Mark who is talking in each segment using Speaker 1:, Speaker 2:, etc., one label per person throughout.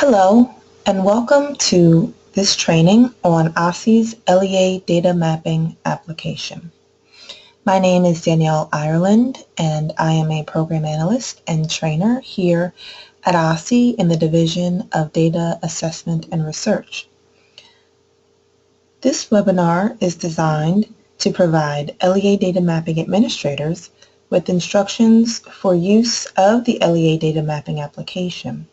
Speaker 1: Hello, and welcome to this training on OSSE's LEA Data Mapping application. My name is Danielle Ireland, and I am a Program Analyst and Trainer here at OSSE in the Division of Data Assessment and Research. This webinar is designed to provide LEA Data Mapping administrators with instructions for use of the LEA Data Mapping application.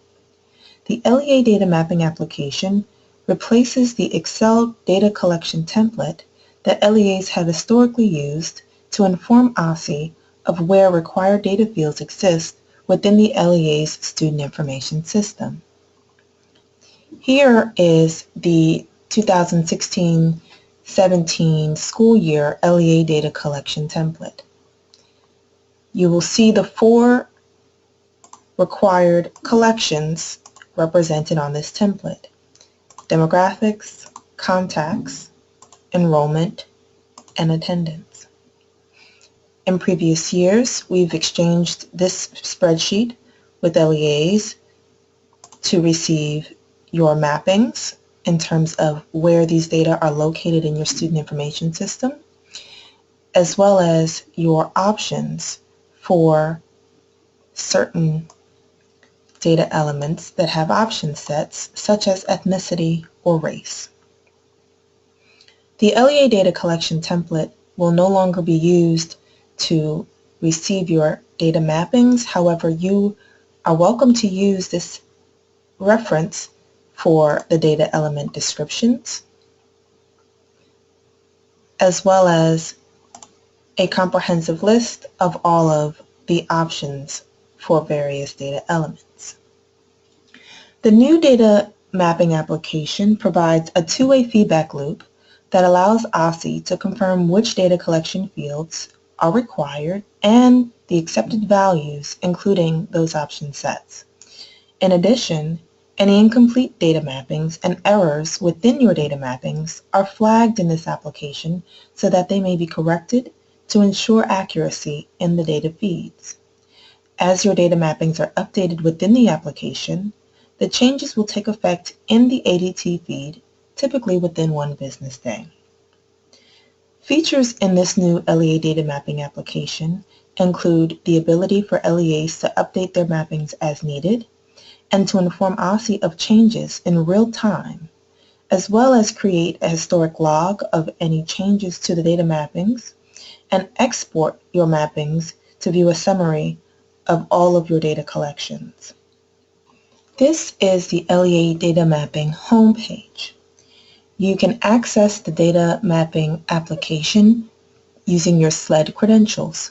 Speaker 1: The LEA Data Mapping application replaces the Excel data collection template that LEAs have historically used to inform OSSE of where required data fields exist within the LEA's student information system. Here is the 2016-17 school year LEA data collection template. You will see the four required collections represented on this template: demographics, contacts, enrollment, and attendance. In previous years, we've exchanged this spreadsheet with LEAs to receive your mappings in terms of where these data are located in your student information system, as well as your options for certain data elements that have option sets such as ethnicity or race. The LEA data collection template will no longer be used to receive your data mappings. However, you are welcome to use this reference for the data element descriptions, as well as a comprehensive list of all of the options for various data elements. The new data mapping application provides a two-way feedback loop that allows OSSE to confirm which data collection fields are required and the accepted values, including those option sets. In addition, any incomplete data mappings and errors within your data mappings are flagged in this application so that they may be corrected to ensure accuracy in the data feeds. As your data mappings are updated within the application, the changes will take effect in the ADT feed, typically within 1 business day. Features in this new LEA data mapping application include the ability for LEAs to update their mappings as needed and to inform OSSE of changes in real time, as well as create a historic log of any changes to the data mappings and export your mappings to view a summary of all of your data collections. This is the LEA Data Mapping homepage. You can access the data mapping application using your SLED credentials.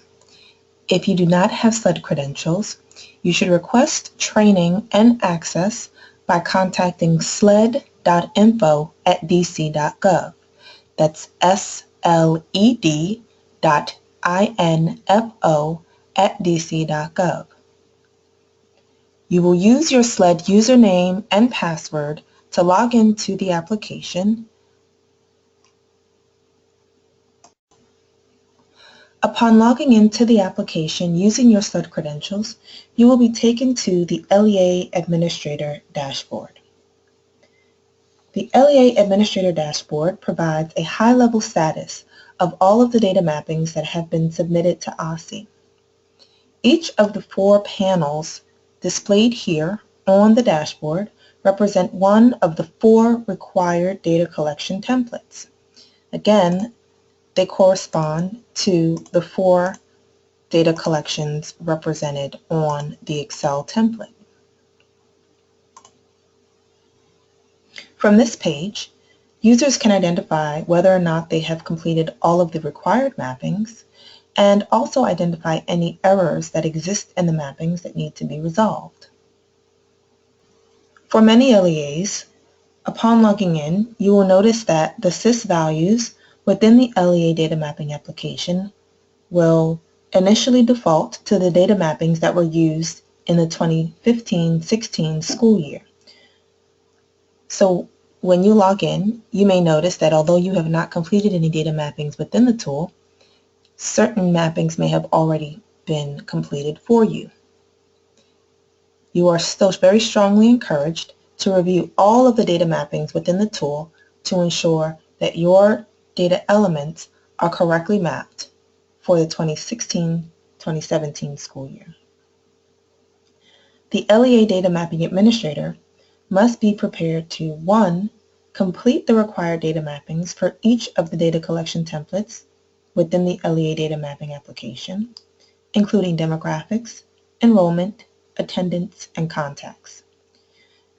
Speaker 1: If you do not have SLED credentials, you should request training and access by contacting sled.info@dc.gov. That's sled.info@dc.gov. You will use your SLED username and password to log into the application. Upon logging into the application using your SLED credentials, you will be taken to the LEA Administrator dashboard. The LEA Administrator dashboard provides a high-level status of all of the data mappings that have been submitted to OSSE. Each of the 4 panels displayed here on the dashboard represent one of the 4 required data collection templates. Again, they correspond to the 4 data collections represented on the Excel template. From this page, users can identify whether or not they have completed all of the required mappings and also identify any errors that exist in the mappings that need to be resolved. For many LEAs, upon logging in, you will notice that the sys values within the LEA data mapping application will initially default to the data mappings that were used in the 2015-16 school year. So when you log in, you may notice that although you have not completed any data mappings within the tool, certain mappings may have already been completed for you. You are still very strongly encouraged to review all of the data mappings within the tool to ensure that your data elements are correctly mapped for the 2016-2017 school year. The LEA Data Mapping Administrator must be prepared to 1. Complete the required data mappings for each of the data collection templates within the LEA Data Mapping application, including demographics, enrollment, attendance, and contacts.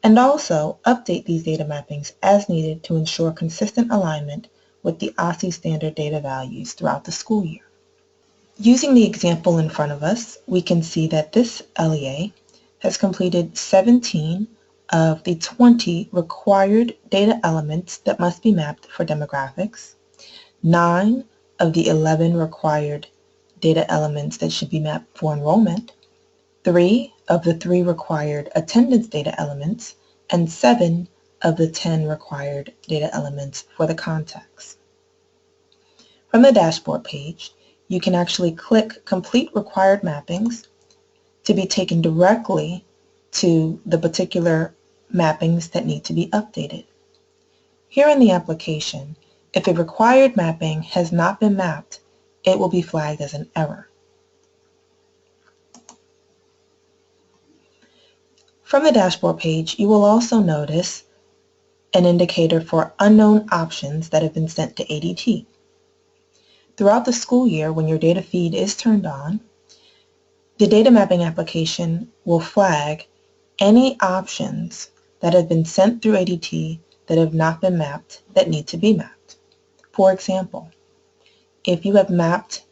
Speaker 1: And also update these data mappings as needed to ensure consistent alignment with the OSSE standard data values throughout the school year. Using the example in front of us, we can see that this LEA has completed 17 of the 20 required data elements that must be mapped for demographics, 9 of the 11 required data elements that should be mapped for enrollment, 3 of the 3 required attendance data elements, and 7 of the 10 required data elements for the contacts. From the dashboard page, you can actually click Complete Required Mappings to be taken directly to the particular mappings that need to be updated. Here in the application, if a required mapping has not been mapped, it will be flagged as an error. From the dashboard page, you will also notice an indicator for unknown options that have been sent to ADT. Throughout the school year, when your data feed is turned on, the data mapping application will flag any options that have been sent through ADT that have not been mapped that need to be mapped. For example, if you have mapped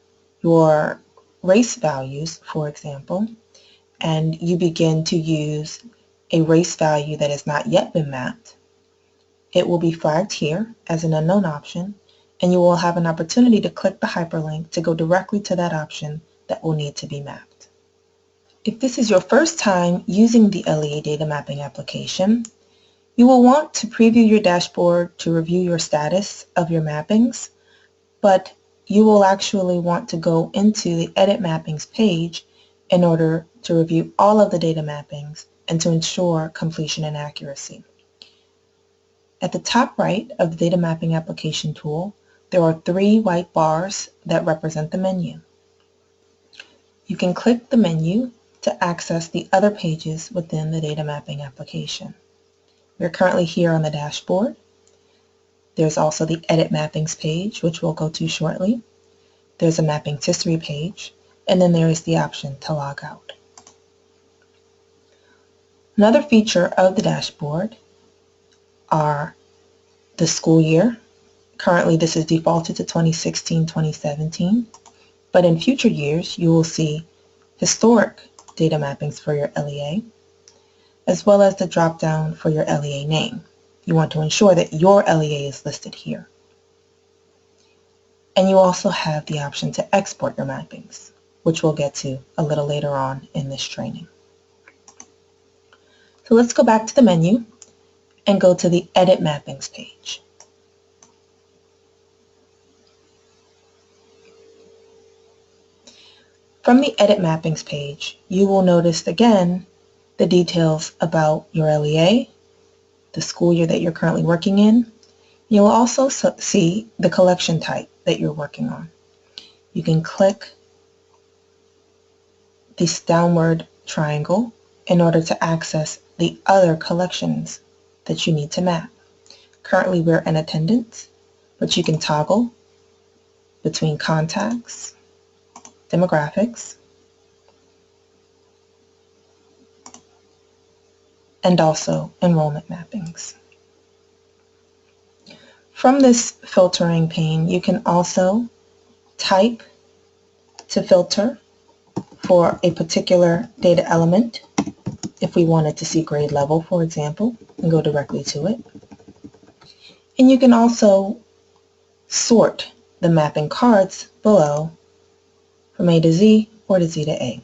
Speaker 1: your race values, for example, and you begin to use a race value that has not yet been mapped, it will be flagged here as an unknown option, and you will have an opportunity to click the hyperlink to go directly to that option that will need to be mapped. If this is your first time using the LEA Data Mapping application, you will want to preview your dashboard to review your status of your mappings, but you will actually want to go into the Edit Mappings page in order to review all of the data mappings and to ensure completion and accuracy. At the top right of the Data Mapping application tool, there are 3 white bars that represent the menu. You can click the menu to access the other pages within the data mapping application. We're currently here on the dashboard. There's also the Edit Mappings page, which we'll go to shortly. There's a Mappings History page, and then there is the option to log out. Another feature of the dashboard are the school year. Currently, this is defaulted to 2016-2017, but in future years, you will see historic data mappings for your LEA, as well as the drop-down for your LEA name. You want to ensure that your LEA is listed here. And you also have the option to export your mappings, which we'll get to a little later on in this training. So let's go back to the menu and go to the Edit Mappings page. From the Edit Mappings page, you will notice again the details about your LEA, the school year that you're currently working in. You'll also see the collection type that you're working on. You can click this downward triangle in order to access the other collections that you need to map. Currently we're in attendance, but you can toggle between contacts, demographics, and also enrollment mappings. From this filtering pane, you can also type to filter for a particular data element. If we wanted to see grade level, for example, and go directly to it. And you can also sort the mapping cards below from A to Z or to Z to A.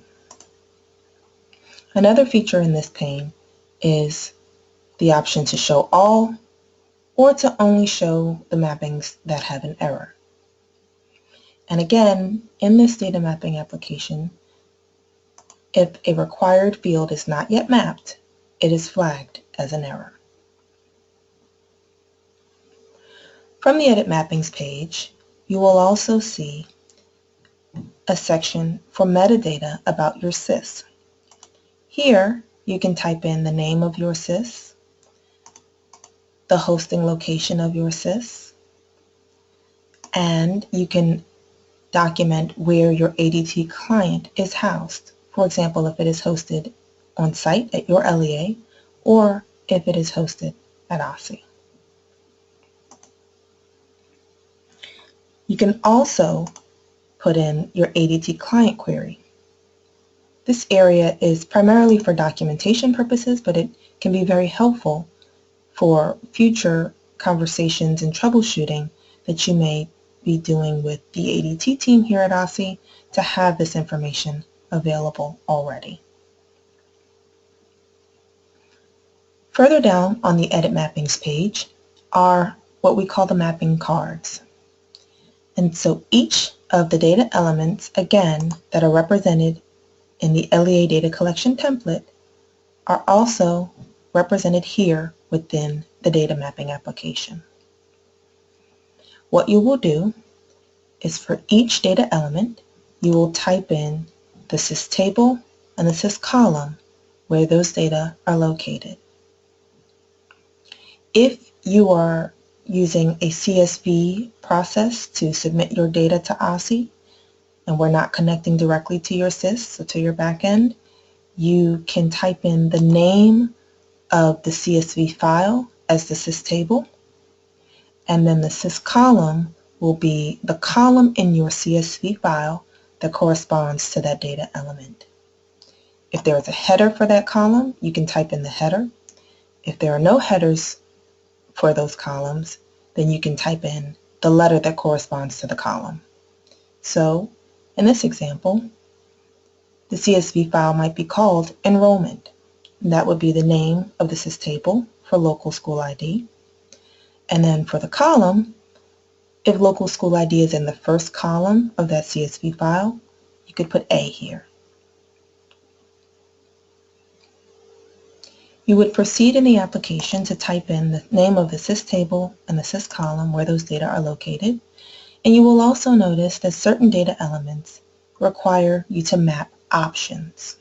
Speaker 1: Another feature in this pane is the option to show all or to only show the mappings that have an error. And again, in this data mapping application, if a required field is not yet mapped, it is flagged as an error. From the Edit Mappings page, you will also see a section for metadata about your SIS. Here, you can type in the name of your SIS, the hosting location of your SIS, and you can document where your ADT client is housed. For example, if it is hosted on site at your LEA or if it is hosted at OSSE. You can also put in your ADT client query. This area is primarily for documentation purposes, but it can be very helpful for future conversations and troubleshooting that you may be doing with the ADT team here at OSSE to have this information available already. Further down on the Edit Mappings page are what we call the mapping cards. And so each of the data elements, again, that are represented in the LEA data collection template are also represented here within the data mapping application. What you will do is for each data element, you will type in the SIS table and the SIS column where those data are located. If you are using a CSV process to submit your data to OSSE and we're not connecting directly to your SIS, so to your backend, you can type in the name of the CSV file as the SIS table, and then the SIS column will be the column in your CSV file that corresponds to that data element. If there is a header for that column, you can type in the header. If there are no headers for those columns, then you can type in the letter that corresponds to the column. So, in this example, the CSV file might be called enrollment. And that would be the name of the SIS table for local school ID. And then for the column, if local school ID is in the first column of that CSV file, you could put A here. You would proceed in the application to type in the name of the SIS table and the SIS column where those data are located. And you will also notice that certain data elements require you to map options.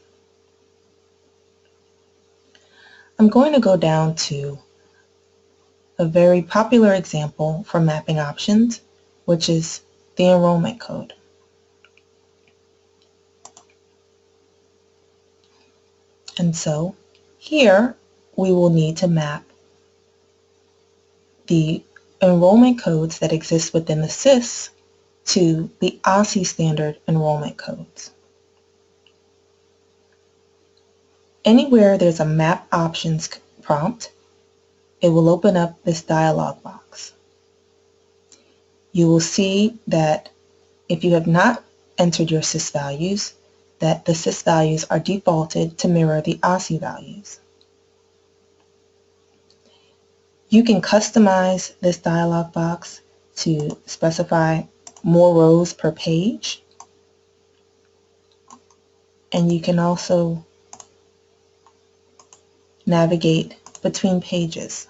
Speaker 1: I'm going to go down to a very popular example for mapping options, which is the enrollment code. And so here we will need to map the enrollment codes that exist within the SIS to the OSSE standard enrollment codes. Anywhere there's a map options prompt, it will open up this dialog box. You will see that if you have not entered your SIS values, that the SIS values are defaulted to mirror the OSSE values. You can customize this dialog box to specify more rows per page, and you can also navigate between pages.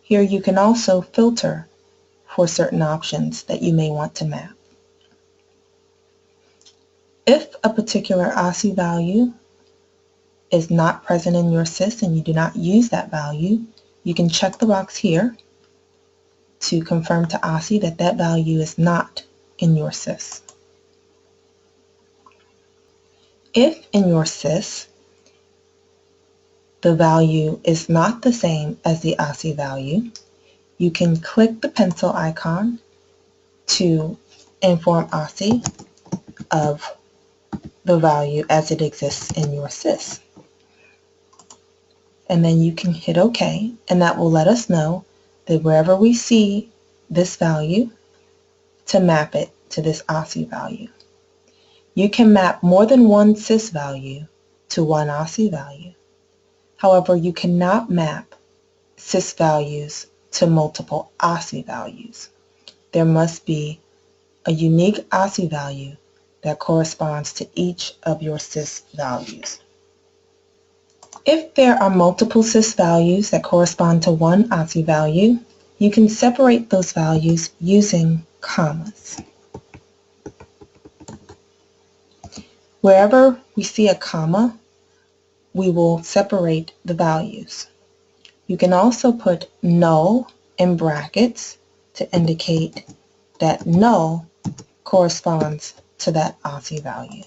Speaker 1: Here you can also filter for certain options that you may want to map. If a particular OSSE value is not present in your SIS and you do not use that value, you can check the box here to confirm to OSSE that that value is not in your SIS. If in your SIS the value is not the same as the OSSE value, you can click the pencil icon to inform OSSE of the value as it exists in your SIS. And then you can hit OK, and that will let us know that wherever we see this value, to map it to this OSSE value. You can map more than one SIS value to one OSSE value. However, you cannot map SIS values to multiple OSSE values. There must be a unique OSSE value that corresponds to each of your SIS values. If there are multiple SIS values that correspond to one OSSE value, you can separate those values using commas. Wherever we see a comma, we will separate the values. You can also put null in brackets to indicate that null corresponds to that OSSE value.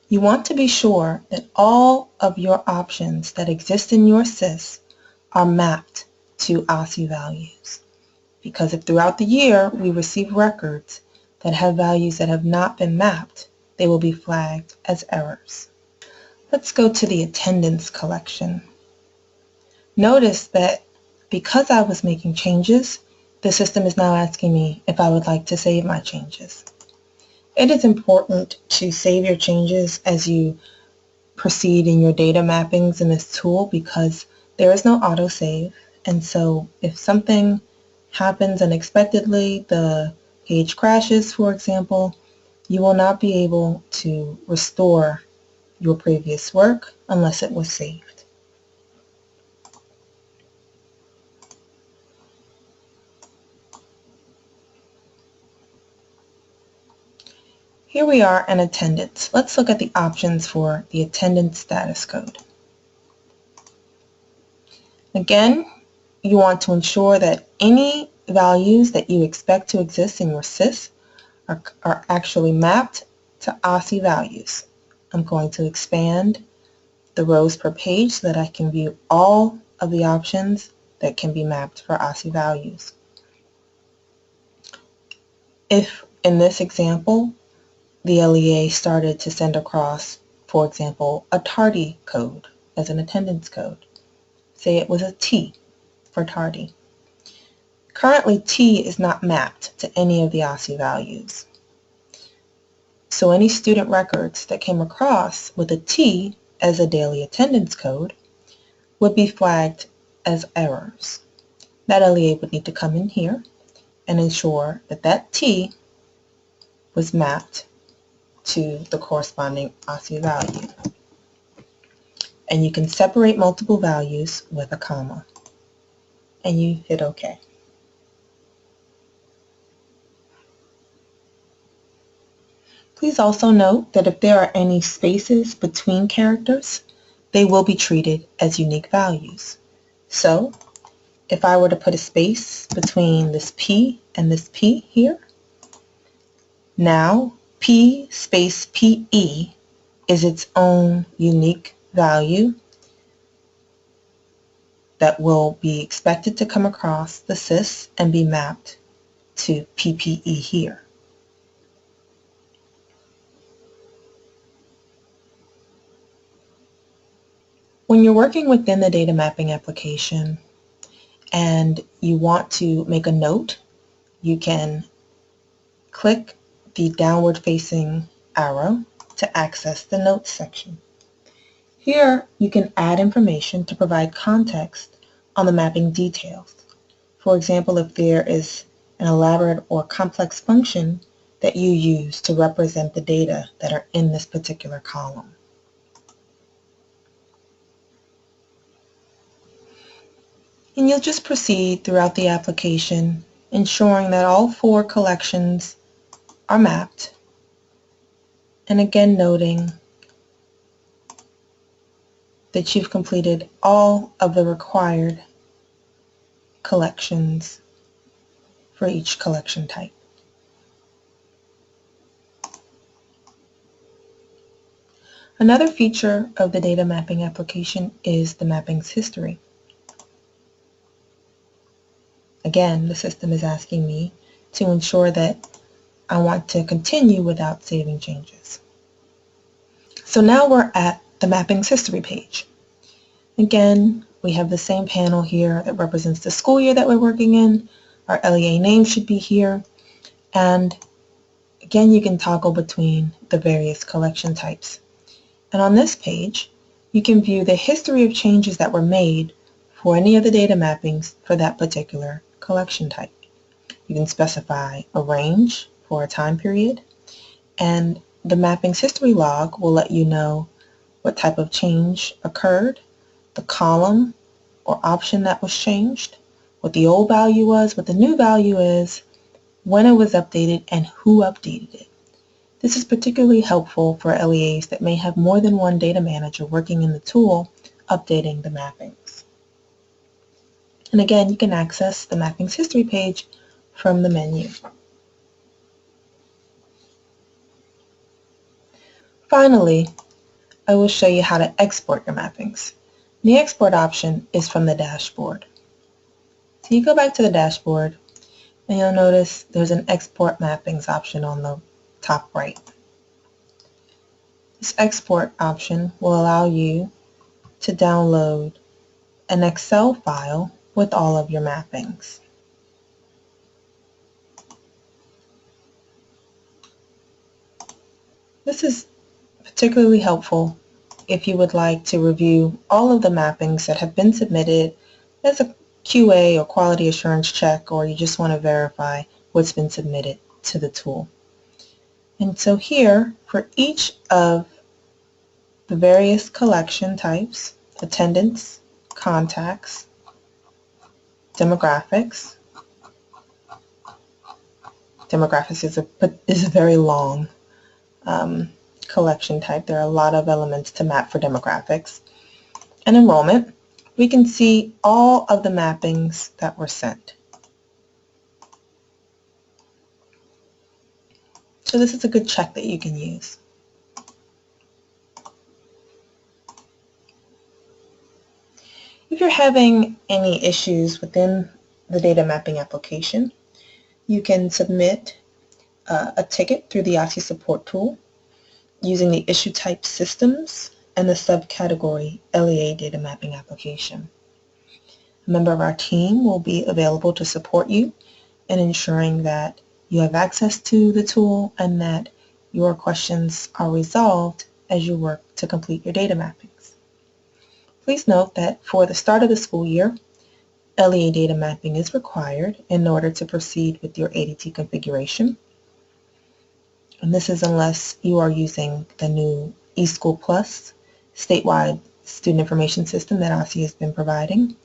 Speaker 1: You want to be sure that all of your options that exist in your SIS are mapped to OSSE values. Because if throughout the year we receive records that have values that have not been mapped, they will be flagged as errors. Let's go to the attendance collection. Notice that because I was making changes, the system is now asking me if I would like to save my changes. It is important to save your changes as you proceed in your data mappings in this tool because there is no autosave, and so if something happens unexpectedly, the page crashes, for example, you will not be able to restore your previous work unless it was saved. Here we are in attendance. Let's look at the options for the attendance status code. Again, you want to ensure that any values that you expect to exist in your SIS are actually mapped to OSSE values. I'm going to expand the rows per page so that I can view all of the options that can be mapped for OSSE values. If in this example, the LEA started to send across, for example, a tardy code as an attendance code. Say it was a T for tardy. Currently, T is not mapped to any of the OSSE values. So any student records that came across with a T as a daily attendance code would be flagged as errors. That LEA would need to come in here and ensure that that T was mapped to the corresponding OSSE value. And you can separate multiple values with a comma. And you hit OK. Please also note that if there are any spaces between characters, they will be treated as unique values. So if I were to put a space between this P and this P here, now P space PE is its own unique value that will be expected to come across the SIS and be mapped to PPE here. When you're working within the data mapping application and you want to make a note, you can click the downward facing arrow to access the notes section. Here you can add information to provide context on the mapping details. For example, if there is an elaborate or complex function that you use to represent the data that are in this particular column. And you'll just proceed throughout the application, ensuring that all 4 collections are mapped, and again noting that you've completed all of the required collections for each collection type. Another feature of the data mapping application is the mapping's history. Again, the system is asking me to ensure that I want to continue without saving changes. So now we're at the mapping's history page. Again, we have the same panel here that represents the school year that we're working in. Our LEA name should be here. And again, you can toggle between the various collection types. And on this page, you can view the history of changes that were made for any of the data mappings for that particular collection type. You can specify a range for a time period, and the mapping's history log will let you know what type of change occurred the column or option that was changed, what the old value was, what the new value is, when it was updated, and who updated it. This is particularly helpful for LEAs that may have more than one data manager working in the tool updating the mappings. And again, you can access the mappings history page from the menu. Finally, I will show you how to export your mappings. The export option is from the dashboard. So you go back to the dashboard and you'll notice there's an export mappings option on the top right. This export option will allow you to download an Excel file with all of your mappings. This is particularly helpful if you would like to review all of the mappings that have been submitted as a QA or quality assurance check, or you just want to verify what's been submitted to the tool. And so here, for each of the various collection types, attendance, contacts, demographics. Demographics is a very long collection type. There are a lot of elements to map for demographics. And enrollment, we can see all of the mappings that were sent. So this is a good check that you can use. If you're having any issues within the data mapping application, you can submit a ticket through the OSSE support tool using the issue type systems and the subcategory LEA Data Mapping application. A member of our team will be available to support you in ensuring that you have access to the tool and that your questions are resolved as you work to complete your data mappings. Please note that for the start of the school year, LEA data mapping is required in order to proceed with your ADT configuration. And this is unless you are using the new eSchool Plus statewide student information system that OSSE has been providing.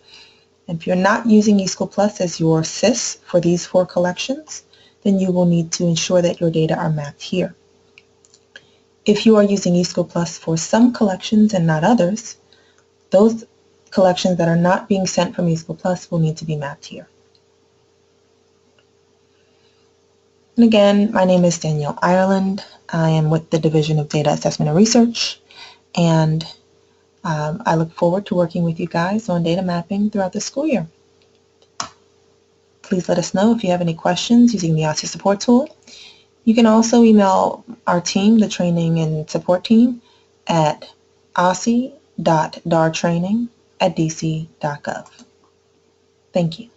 Speaker 1: And if you're not using eSchool Plus as your SIS for these 4 collections, then you will need to ensure that your data are mapped here. If you are using eSchool Plus for some collections and not others, those collections that are not being sent from eSchool Plus will need to be mapped here. And again, my name is Danielle Ireland. I am with the Division of Data Assessment and Research, and I look forward to working with you guys on data mapping throughout the school year. Please let us know if you have any questions using the OSSE support tool. You can also email our team, the training and support team, at osse.dartraining@dc.gov. Thank you.